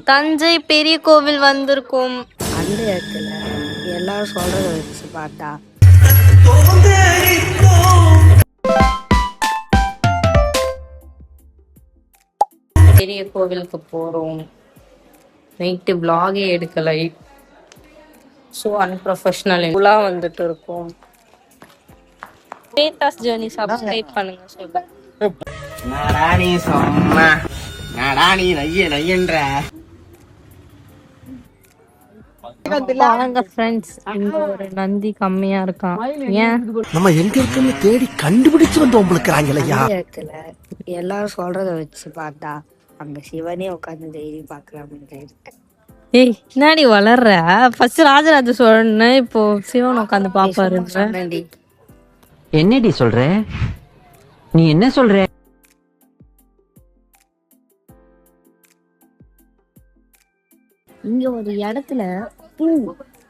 தஞ்சை பெரிய கோவில் வந்திருக்கும். அந்த இடத்துல எல்லாரும் சொல்றத வச்சு பார்த்தா பெரிய கோவிலுக்கு போறோம். நைட்டு vlog எடுக்கல, ஸோ அன்ப்ரொஃபஷனல் வந்துட்டு இருக்கோம். ஸ்டேட்டஸ் ஜர்னி சப்ஸ்கிரைப் பண்ணுங்க. சொல்லுங்க நாடானி சொம்மா நாடானி நையன்ற ஃப்ரெண்ட்ஸ், இங்க ஒரு நந்தி கம்மியா இருக்கான். ஏன் நம்ம எங்க இருக்குன்னு தேடி கண்டுபிடிச்சு வந்து உங்களுக்கு அந்த இடத்துல எல்லாரும் சொல்றத வச்சு பார்த்தா அங்க சிவனே உட்காந்து டெய்லி பாக்கலாம்னு இருக்கு. ஏய், என்னடி வளர்ற? ஃபர்ஸ்ட் ராஜராஜ சோழன், இப்போ சிவன் உட்காந்து பாப்பாரு. என்னடி சொல்ற? நீ என்ன சொல்ற? இங்க ஒரு இடத்துல பூ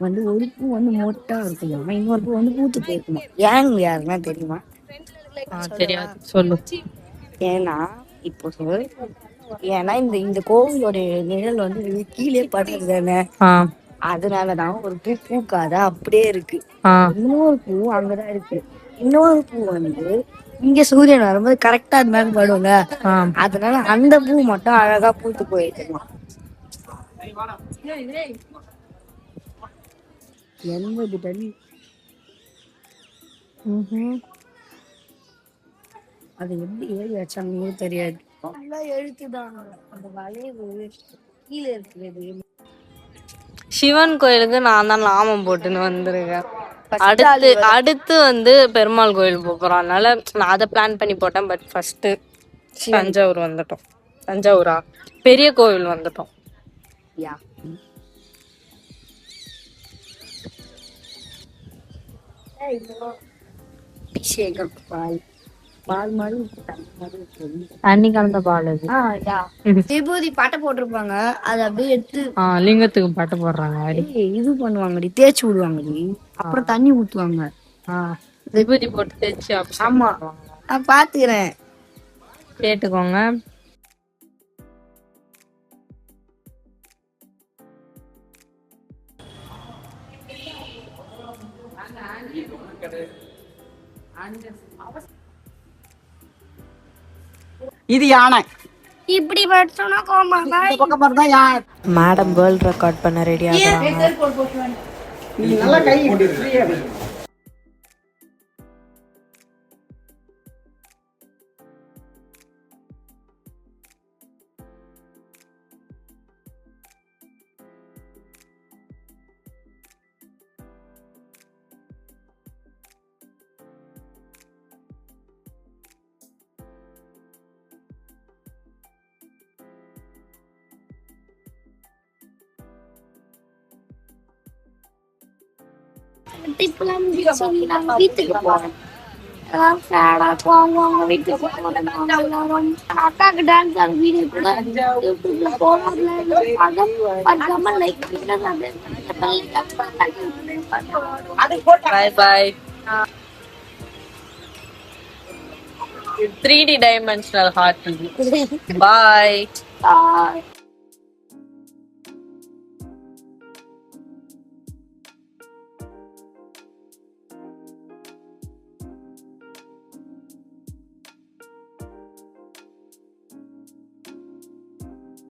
ஒரு பூ மொட்டா இருக்குமா, இன்னொரு பூ பூத்து போயிருக்குமா. ஏங்க யாருன்னா தெரியுமா? தெரியாது, சொல்லு. ஏன்னா இப்போ ஏன்னா இந்த கோவிலோட நிழல் கீழே படுறது தானே, அதனாலதான் ஒரு பூ பூக்காத அப்படியே இருக்கு. இன்னொரு பூ அங்கதான் இருக்கு. இன்னொரு பூ இங்க சூரியன் வரும்போது கரெக்டா அது மேல படுவாங்க, அதனால அந்த பூ மட்டும் அழகா பூத்து போயிருக்குமா. 80 டன். அது எப்படி ஏறி வச்சாங்கன்னு தெரியாது. எழுத்துதான் அந்த வளைவு கீழே இருக்கிறது. சிவன் கோயிலுக்கு நான் தான் நாமம் போட்டுன்னு வந்திருக்கேன். அடுத்து பெருமாள் கோயில் போறோம். அதனால நான் அதை பிளான் பண்ணி போட்டேன். பட் ஃபர்ஸ்ட் தஞ்சாவூர் வந்துட்டோம். தஞ்சாவூரா பெரிய கோவில் வந்துட்டோம். அபிஷேகம் பால் மாதிரி தண்ணி கலந்த பால். விபூதி பாட்டை போட்டிருப்பாங்க, அது அப்படியே எடுத்து லிங்கத்துக்கு பாட்டை போடுறாங்க. இது பண்ணுவாங்கடி, தேய்ச்சி விடுவாங்கடி, அப்புறம் தண்ணி ஊத்துவாங்க. விபூதி போட்டு தேய்ச்சி. ஆமா, நான் பாத்துக்கிறேன், கேட்டுக்கோங்க. இது யானை. இப்படி படுத்தோம்னா கோமாங்க. மேடம் வேர்ல்ட் ரெக்கார்ட் பண்ண ரெடி ஆகுறாங்க. நீ நல்லா கை வீட்டுக்கு போறேன். அக்காக்கு டான்ஸ் ஆட வீடியோ கூட யூடியூப்ல Bye bye. 3D dimensional heart. Bye.